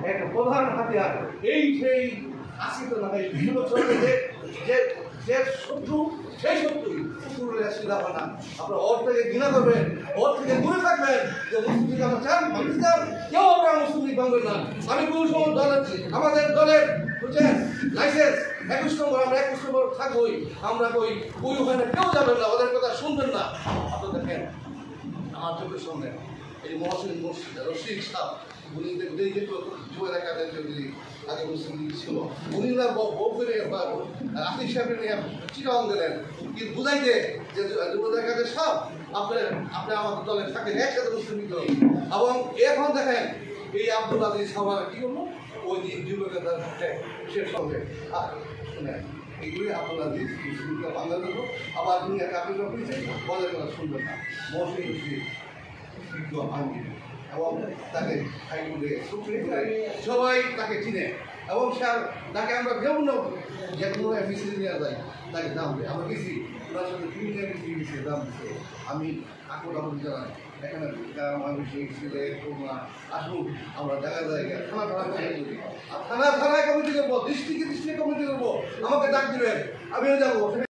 একটা প্রধান হাতিয়ার। এই সেই আসিত না বিভিন্ন বছর যে যে শত্রু সেই শত্রু কুকুরের আসিদা না। আপনারা ওর থেকে ঘৃণা করবেন, ওর থেকে দূরে থাকবেন। যে মুসলিম লীগ আমরা চান, মানুষ চান, কেউ আমরা মুসলিম লীগ ভাঙবেন না। আমি কোন সময় দল আমাদের দলের বুঝছেন লাইসেন্স 21 নম্বর, আমরা 21 নম্বর থাকবোই। আমরা ওই ওখানে কেউ যাবেন না, ওদের কথা শুনবেন না। আপনারা দেখেন আমার চোখের সামনে এই মহসিন মুর্শিদ রশিদ সাহ, উনি যেহেতু যুব এলাকাদের যদি আগে মুসলিম লীগ ছিল, উনি না বউকে আতিক সাহেবের নিয়ে চিটাং দিলেন কি বুঝাইতে যে যুব এলাকাদের সব আপনি আমাদের দলে থাকেন, একসাথে মুসলিম লীগ দল। এবং এখন দেখেন এই আব্দুল আজিজ সাহেব কি করলো, ওই যুব নেতার সে সঙ্গে শুনেন এইগুলি আব্দুল আজিজ মুসলিমকে বাংলা দেবো, আবার দুনিয়াকে আপনি বলার কথা শুনবেন না। মহসিন ভাঙ্গি এবং তাকে সবাই তাকে চিনে এবং তাকে আমরা কেউ না যে কোনো মিছিল নেওয়া যায় তাকে দাম দেয়। আমরা গেছি ওনার সাথে ক্রিমিনাল গেছি, দাম দিচ্ছে। আমি আকর আপন জানাই এখানে মানুষ ছেলে তোমরা আসুন, আমরা দেখা যায় থানায় কমিটি করবো, ডিস্ট্রিক্টে কমিটি করবো, আমাকে ডাক দিবেন, আমিও যাবো।